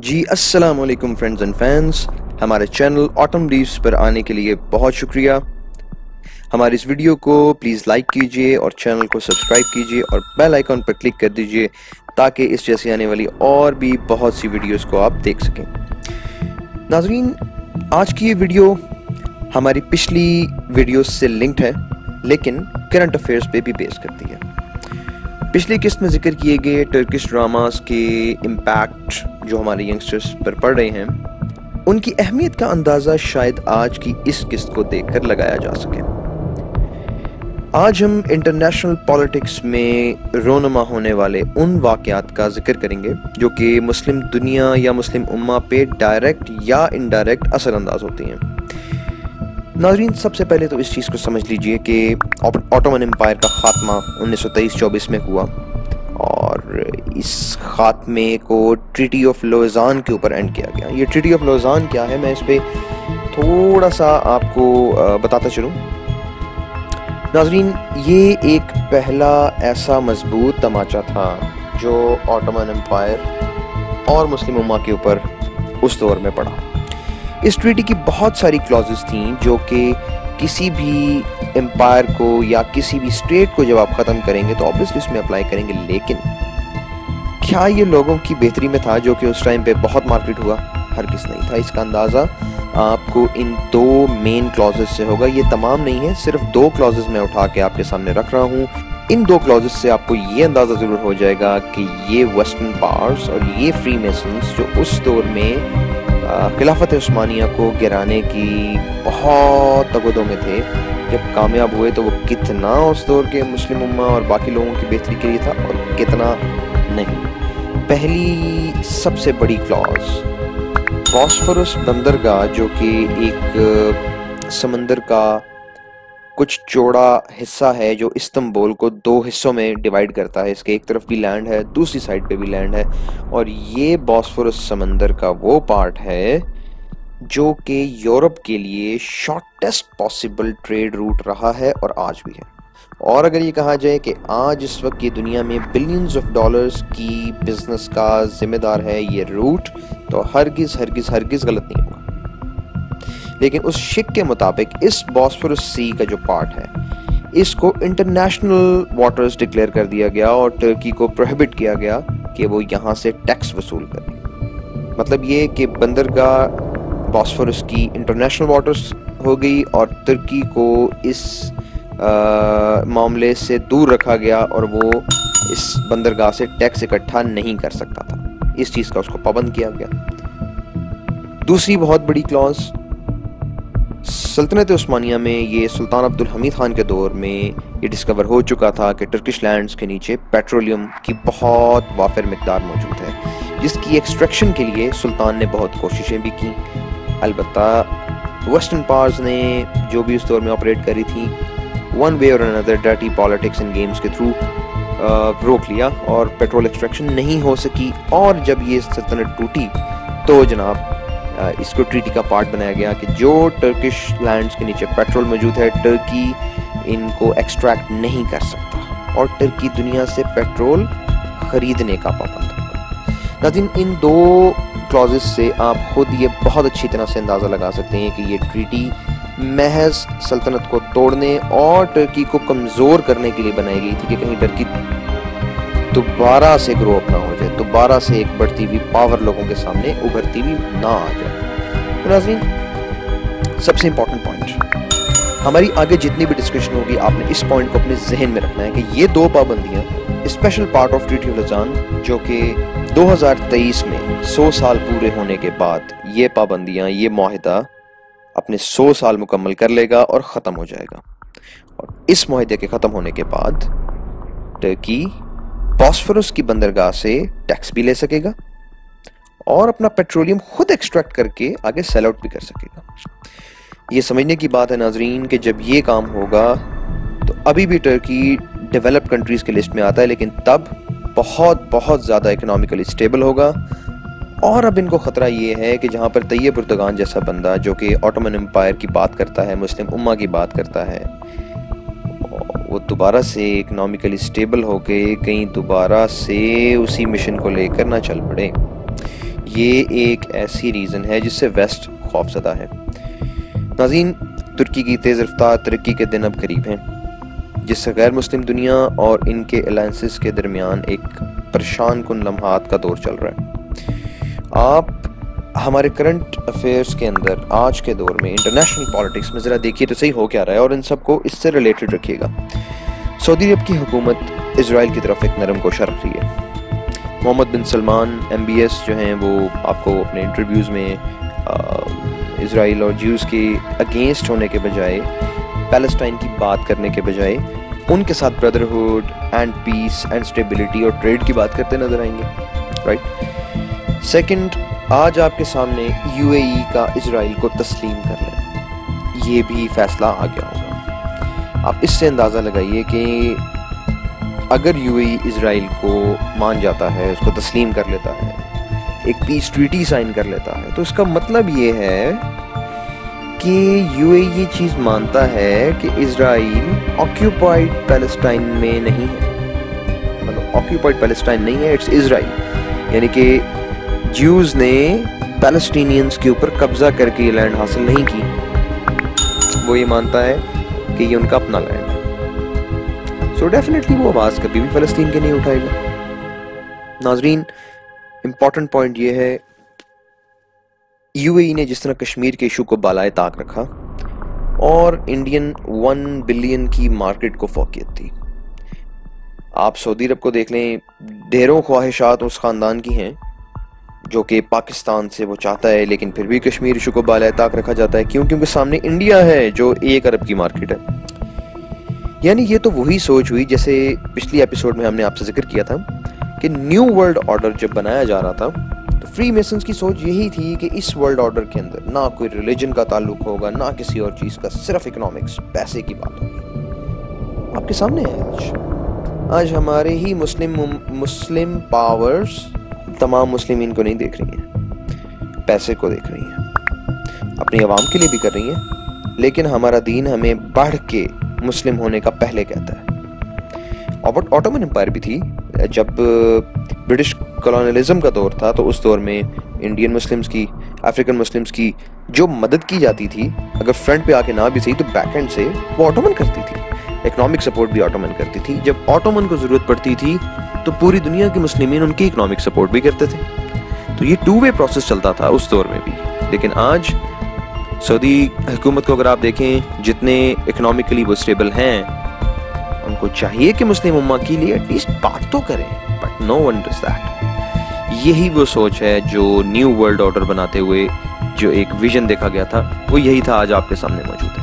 जी अस्सलाम वालेकुम friends and fans. हमारे चैनल ऑटम लीव्स पर आने के लिए बहुत शुक्रिया। हमारी इस वीडियो को प्लीज़ लाइक कीजिए और चैनल को सब्सक्राइब कीजिए और बेल आइकन पर क्लिक कर दीजिए ताकि इस जैसी आने वाली और भी बहुत सी वीडियोस को आप देख सकें। नाजरीन, आज की ये वीडियो हमारी पिछली वीडियोस से लिंक्ड है लेकिन करंट अफेयर्स पे भी बेस करती है। पिछली किस्त में जिक्र किए गए टर्किश ड्रामास के इम्पैक्ट जो हमारे यंगस्टर्स पर पड़ रहे हैं, उनकी अहमियत का अंदाज़ा शायद आज की इस किस्त को देखकर लगाया जा सके। आज हम इंटरनेशनल पॉलिटिक्स में रोनुमा होने वाले उन वाक़यात का जिक्र करेंगे जो कि मुस्लिम दुनिया या मुस्लिम उम्मा पे डायरेक्ट या इनडायरेक्ट असरअंदाज होती हैं। नाज़रीन, सबसे पहले तो इस चीज़ को समझ लीजिए कि ऑटोमन एम्पायर का ख़ात्मा 1923-24 में हुआ और इस ख़ात्मे को ट्रीटी ऑफ लोज़ान के ऊपर एंड किया गया। ये ट्रीटी ऑफ लोज़ान क्या है, मैं इस पर थोड़ा सा आपको बताता चलूँ। नाज़रीन, ये एक पहला ऐसा मजबूत तमाचा था जो ऑटोमन एम्पायर और मुस्लिम उम्मा के ऊपर उस दौर में पड़ा। इस ट्रीटी की बहुत सारी क्लॉजेस थीं जो कि किसी भी एम्पायर को या किसी भी स्टेट को जब आप ख़त्म करेंगे तो ऑब्वियसली उसमें अप्लाई करेंगे, लेकिन क्या ये लोगों की बेहतरी में था जो कि उस टाइम पे बहुत मार्केट हुआ? हरगिज़ नहीं था। इसका अंदाज़ा आपको इन दो मेन क्लॉजेस से होगा। ये तमाम नहीं है, सिर्फ दो क्लॉजेस मैं उठा के आपके सामने रख रहा हूँ। इन दो क्लॉजेस से आपको ये अंदाज़ा ज़रूर हो जाएगा कि ये वेस्टर्न पावर्स और ये फ्री मेसन्स जो उस दौर में खिलाफत उस्मानिया को गिराने की बहुत तगदों में थे, जब कामयाब हुए तो वो कितना उस दौर के मुस्लिम उम्मा और बाकी लोगों की बेहतरी के लिए था और कितना नहीं। पहली सबसे बड़ी क्लॉज बॉस्फोरस बंदरगाह, जो कि एक समंदर का कुछ चौड़ा हिस्सा है जो इस्तांबुल को दो हिस्सों में डिवाइड करता है। इसके एक तरफ भी लैंड है, दूसरी साइड पे भी लैंड है, और ये बॉस्फोरस समंदर का वो पार्ट है जो कि यूरोप के लिए शॉर्टेस्ट पॉसिबल ट्रेड रूट रहा है और आज भी है। और अगर ये कहा जाए कि आज इस वक्त ये दुनिया में बिलियंस ऑफ डॉलर्स की बिजनेस का जिम्मेदार है ये रूट, तो हरगिज़ हरगिज़ हरगिज़ गलत नहीं होगा। लेकिन उस शिक के मुताबिक इस बॉस्फोरस सी का जो पार्ट है, इसको इंटरनेशनल वाटर्स डिक्लेयर कर दिया गया और टर्की को प्रोहिबिट किया गया कि वो यहाँ से टैक्स वसूल करे। मतलब ये कि बंदरगाह बॉस्फोरस की इंटरनेशनल वाटर्स हो गई और तुर्की को इस मामले से दूर रखा गया और वो इस बंदरगाह से टैक्स इकट्ठा नहीं कर सकता था। इस चीज़ का उसको पाबंद किया गया। दूसरी बहुत बड़ी क्लॉज, सल्तनत उस्मानिया में ये सुल्तान अब्दुल हमीद खान के दौर में ये डिस्कवर हो चुका था कि टर्किश लैंड्स के नीचे पेट्रोलियम की बहुत वाफिर मिकदार मौजूद है, जिसकी एक्सट्रैक्शन के लिए सुल्तान ने बहुत कोशिशें भी की। अलबत्ता वेस्टर्न पावर्स ने जो भी उस दौर में ऑपरेट करी थी, वन वे और another dirty politics and games के थ्रू रोक लिया और पेट्रोल एक्सट्रैक्शन नहीं हो सकी। और जब ये सल्तनत टूटी तो जनाब इसको ट्रीटी का पार्ट बनाया गया कि जो टर्किश लैंड्स के नीचे पेट्रोल मौजूद है, टर्की इनको एक्सट्रैक्ट नहीं कर सकता और टर्की दुनिया से पेट्रोल खरीदने का पाबंद होगा। नाज़रीन, इन दो क्लॉजेस से आप खुद ये बहुत अच्छी तरह से अंदाज़ा लगा सकते हैं कि ये ट्रीटी महज सल्तनत को तोड़ने और टर्की को कमज़ोर करने के लिए बनाई गई थी कि कहीं टर्की दोबारा से ग्रो अप ना हो जाए, दोबारा से एक बढ़ती हुई पावर लोगों के सामने उभरती हुई ना आ जाए। तो नाज़रीन, सबसे इंपॉर्टेंट पॉइंट, हमारी आगे जितनी भी डिस्कशन होगी आपने इस पॉइंट को अपने जहन में रखना है कि ये दो पाबंदियां special part of treaty of Lausanne, जो कि 2023 में 100 साल पूरे होने के बाद ये पाबंदियां, ये मुआहिदा अपने 100 साल मुकम्मल कर लेगा और ख़त्म हो जाएगा। और इस मुआहिदे के ख़त्म होने के बाद टर्की बॉस्फोरस की बंदरगाह से टैक्स भी ले सकेगा और अपना पेट्रोलियम खुद एक्सट्रैक्ट करके आगे सेल आउट भी कर सकेगा। ये समझने की बात है नाजरीन कि जब ये काम होगा तो अभी भी टर्की डेवलप्ड कंट्रीज के लिस्ट में आता है, लेकिन तब बहुत बहुत ज़्यादा इकोनॉमिकली स्टेबल होगा। और अब इनको ख़तरा ये है कि जहाँ पर तैयब एर्दोगान जैसा बंदा जो कि ऑटोमन एम्पायर की बात करता है, मुस्लिम उम्मा की बात करता है, वो दोबारा से इकोनॉमिकली स्टेबल हो गए, कहीं दोबारा से उसी मिशन को लेकर ना चल पड़े। ये एक ऐसी रीज़न है जिससे वेस्ट खौफज़दा है। नाज़रीन, तुर्की की तेज़ रफ्तार तरक्की के दिन अब करीब हैं, जिससे गैर मुस्लिम दुनिया और इनके अलायंसेस के दरमियान एक परेशान कुन लम्हात का दौर चल रहा है। आप हमारे करंट अफेयर्स के अंदर आज के दौर में इंटरनेशनल पॉलिटिक्स में ज़रा देखिए तो सही हो क्या रहा है, और इन सब को इससे रिलेटेड रखिएगा। सऊदी अरब की हुकूमत इजराइल की तरफ एक नरम कोशा रख रही है। मोहम्मद बिन सलमान MBS जो हैं वो आपको अपने इंटरव्यूज़ में इजराइल और ज्यूज़ के अगेंस्ट होने के बजाय, पैलेस्टाइन की बात करने के बजाय उनके साथ brotherhood and peace and stability और ट्रेड की बात करते नजर आएंगे, राइट। सेकंड, आज आपके सामने UAE का इजराइल को तस्लीम कर लें, ये भी फैसला आ गया होगा। आप इससे अंदाज़ा लगाइए कि अगर UAE इजराइल को मान जाता है, उसको तस्लीम कर लेता है, एक पीस ट्रीटी साइन कर लेता है, तो इसका मतलब ये है कि UAE ये चीज़ मानता है कि इजराइल ऑक्यूपाइड पैलेस्टाइन में नहीं है, मतलब ऑक्यूपाइड पैलेस्टाइन नहीं है, इट्स इजराइल। यानी कि ज्यूज़ ने पैलेस्टीनियंस के ऊपर कब्जा करके ये लैंड हासिल नहीं की, वो ये मानता है कि ये उनका अपना लैंड है। सो डेफिनेटली वो आवाज़ कभी भी फ़लस्तीन के नहीं उठाएगा। नाजरीन, इम्पॉर्टेंट पॉइंट ये है, UAE ने जिस तरह कश्मीर के इशू को बालाए ताक रखा और इंडियन 1 बिलियन की मार्केट को फोकियत थी। आप सऊदी अरब को देख लें, ढेरों ख्वाहिशात उस ख़ानदान की हैं जो कि पाकिस्तान से वो चाहता है, लेकिन फिर भी कश्मीर इशू को बालाए ताक रखा जाता है। क्यों? क्योंकि सामने इंडिया है जो 1 अरब की मार्केट है। यानी ये तो वही सोच हुई जैसे पिछली एपिसोड में हमने आपसे जिक्र किया था कि न्यू वर्ल्ड ऑर्डर जब बनाया जा रहा था तो फ्री मेसन्स की सोच यही थी कि इस वर्ल्ड ऑर्डर के अंदर ना कोई रिलीजन का ताल्लुक होगा, ना किसी और चीज़ का, सिर्फ इकोनॉमिक्स, पैसे की बात होगी। आपके सामने है आज हमारे ही मुस्लिम पावर्स तमाम मुस्लिमीन को नहीं देख रही हैं, पैसे को देख रही हैं, अपनी आवाम के लिए भी कर रही हैं, लेकिन हमारा दीन हमें बढ़ के मुस्लिम होने का पहले कहता है। और ऑटोमन एम्पायर भी थी, जब ब्रिटिश कॉलोनियलिज्म का दौर था तो उस दौर में इंडियन मुस्लिम्स की, अफ्रीकन मुस्लिम्स की जो मदद की जाती थी, अगर फ्रंट पे आके ना भी सही तो बैक एंड से वो ऑटोमन करती थी, इकोनॉमिक सपोर्ट भी ऑटोमन करती थी। जब ऑटोमन को ज़रूरत पड़ती थी तो पूरी दुनिया के मुस्लिमीन उनकी इकोनॉमिक सपोर्ट भी करते थे। तो ये 2 वे प्रोसेस चलता था उस दौर में भी। लेकिन आज सऊदी हुकूमत को अगर आप देखें, जितने इकोनॉमिकली वो स्टेबल हैं, उनको चाहिए कि मुस्लिम उम्मा के लिए एटलीस्ट बात तो करें, but no one does that. यही वो सोच है जो न्यू वर्ल्ड ऑर्डर बनाते हुए जो एक विजन देखा गया था, वो यही था, आज आपके सामने मौजूद है।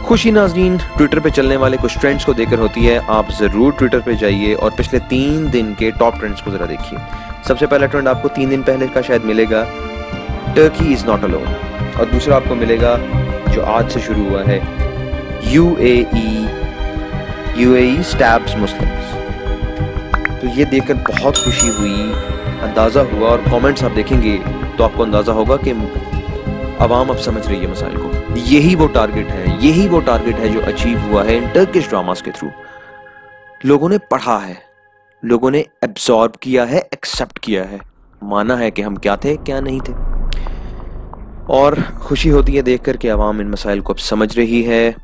खुशी नाजरीन, ट्विटर पे चलने वाले कुछ ट्रेंड्स को देखकर होती है। आप ज़रूर ट्विटर पे जाइए और पिछले 3 दिन के टॉप ट्रेंड्स को ज़रा देखिए। सबसे पहला ट्रेंड आपको 3 दिन पहले का शायद मिलेगा, टर्की इज़ नॉट अलोन, और दूसरा आपको मिलेगा जो आज से शुरू हुआ है, UAE स्टैब्स मुस्लिम्स। तो ये देखकर बहुत खुशी हुई, अंदाज़ा हुआ, और कमेंट्स आप देखेंगे तो आपको अंदाज़ा होगा कि अवाम अब समझ रही है मसाइल को। यही वो टारगेट है जो अचीव हुआ है इन टर्किश ड्रामास के थ्रू। लोगों ने पढ़ा है, लोगों ने एब्जॉर्ब किया है, एक्सेप्ट किया है, माना है कि हम क्या थे क्या नहीं थे, और खुशी होती है देखकर कि अवाम इन मसाइल को अब समझ रही है।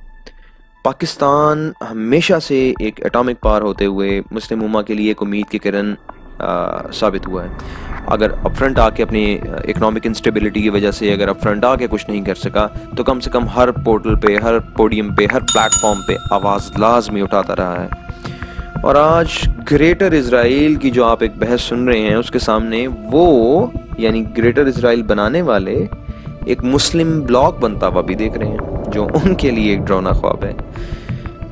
पाकिस्तान हमेशा से एक एटॉमिक पावर होते हुए मुस्लिम उम्मा के लिए एक उम्मीद की किरण साबित हुआ है। अगर अपफ्रंट आके अपनी इकोनॉमिक इंस्टेबिलिटी की वजह से अगर अपफ्रंट आके कुछ नहीं कर सका, तो कम से कम हर पोर्टल पे, हर पोडियम पे, हर प्लेटफॉर्म पे आवाज़ लाजमी उठाता रहा है। और आज ग्रेटर इजराइल की जो आप एक बहस सुन रहे हैं, उसके सामने वो यानी ग्रेटर इजराइल बनाने वाले एक मुस्लिम ब्लॉक बनता हुआ भी देख रहे हैं, जो उनके लिए एक डरावना ख्वाब है।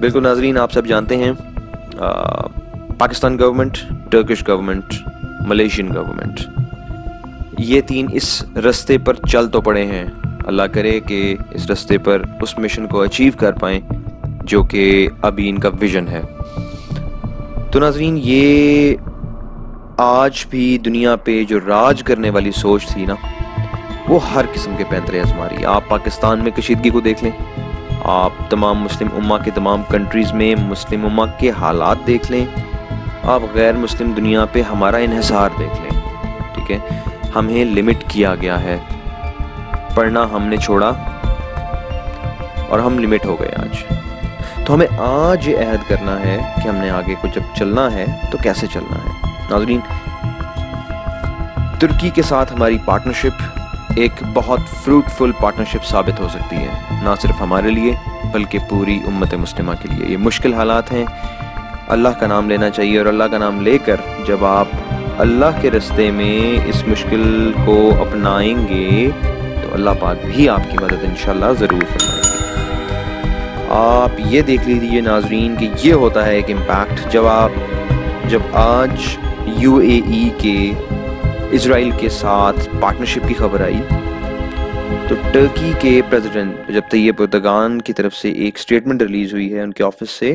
बिल्कुल नाजरीन, आप सब जानते हैं Pakistan government, Turkish government, Malaysian government, ये 3 इस रास्ते पर चल तो पड़े हैं। अल्लाह करे कि इस रास्ते पर उस मिशन को अचीव कर पाएं जो कि अभी इनका विजन है। तो नाजरीन, ये आज भी दुनिया पे जो राज करने वाली सोच थी ना, वो हर किस्म के पैंतरे आजमा रही है। आप पाकिस्तान में कशीदगी को देख लें, आप तमाम मुस्लिम उम्मा के तमाम कंट्रीज़ में मुस्लिम उम्मा के हालात देख लें, आप गैर मुस्लिम दुनिया पे हमारा इन्हिसार देख लें, ठीक है। हमें लिमिट किया गया है। पढ़ना हमने छोड़ा और हम लिमिट हो गए आज। तो हमें आज ये अहद करना है कि हमने आगे को जब चलना है तो कैसे चलना है। नाज़रीन, तुर्की के साथ हमारी पार्टनरशिप एक बहुत फ्रूटफुल पार्टनरशिप साबित हो सकती है, ना सिर्फ हमारे लिए बल्कि पूरी उम्मत मुस्लिमा के लिए। ये मुश्किल हालात हैं, अल्लाह का नाम लेना चाहिए और अल्लाह का नाम लेकर जब आप अल्लाह के रास्ते में इस मुश्किल को अपनाएंगे तो अल्लाह पाक भी आपकी मदद इंशाल्लाह ज़रूर फरमाएंगे। आप ये देख लीजिए नाज़रीन कि ये होता है एक इम्पैक्ट जब आज UAE के इजराइल के साथ पार्टनरशिप की खबर आई तो टर्की के प्रेसिडेंट रजब तैयब एर्दोगान की तरफ से एक स्टेटमेंट रिलीज हुई है उनके ऑफिस से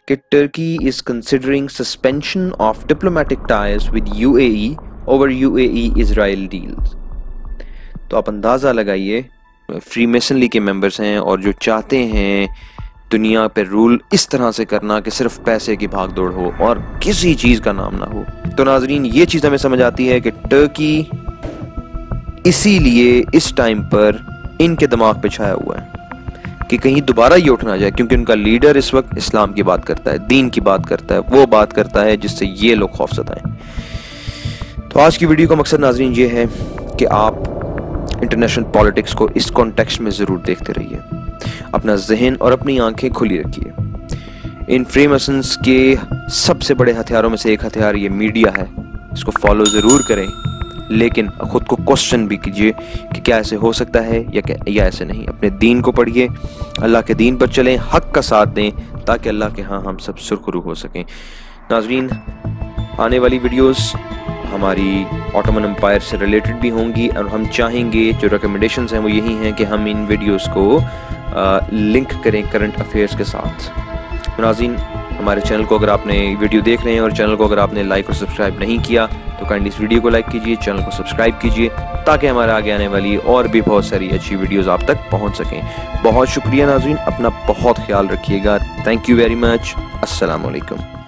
कि Turkey is considering suspension of diplomatic ties with UAE over UAE Israel deals. तो आप अंदाज़ा लगाइए, फ्रीमेसनली के मेंबर्स हैं और जो चाहते हैं दुनिया पे रूल इस तरह से करना कि सिर्फ पैसे की भागदौड़ हो और किसी चीज़ का नाम ना हो। तो नाजरीन, ये चीज़ हमें समझ आती है कि टर्की इसीलिए इस टाइम पर इनके दिमाग पे छाया हुआ है कि कहीं दोबारा ये उठना जाए, क्योंकि उनका लीडर इस वक्त इस्लाम की बात करता है, दीन की बात करता है, वो बात करता है जिससे ये लोग खौफज़दा हैं। तो आज की वीडियो का मकसद नाजरीन ये है कि आप इंटरनेशनल पॉलिटिक्स को इस कॉन्टेक्स्ट में ज़रूर देखते रहिए, अपना जहन और अपनी आंखें खुली रखिए। इन फ्रीमेसन्स के सबसे बड़े हथियारों में से एक हथियार ये मीडिया है, इसको फॉलो ज़रूर करें लेकिन खुद को क्वेश्चन भी कीजिए कि क्या ऐसे हो सकता है या ऐसे नहीं। अपने दीन को पढ़िए, अल्लाह के दीन पर चलें, हक का साथ दें ताकि अल्लाह के यहाँ हम सब सुरखरू हो सकें। नाजरीन, आने वाली वीडियोस हमारी ऑटोमन एम्पायर से रिलेटेड भी होंगी और हम चाहेंगे, जो रिकमेंडेशंस हैं वो यही हैं कि हम इन वीडियोस को लिंक करें करंट अफेयर्स के साथ। नाज़रीन, हमारे चैनल को अगर आपने वीडियो देख रहे हैं और चैनल को अगर आपने लाइक और सब्सक्राइब नहीं किया तो काइंडली इस वीडियो को लाइक कीजिए, चैनल को सब्सक्राइब कीजिए ताकि हमारे आगे आने वाली और भी बहुत सारी अच्छी वीडियोस आप तक पहुंच सकें। बहुत शुक्रिया नाज़रीन, अपना बहुत ख्याल रखिएगा। Thank you very much. अस्सलाम वालेकुम।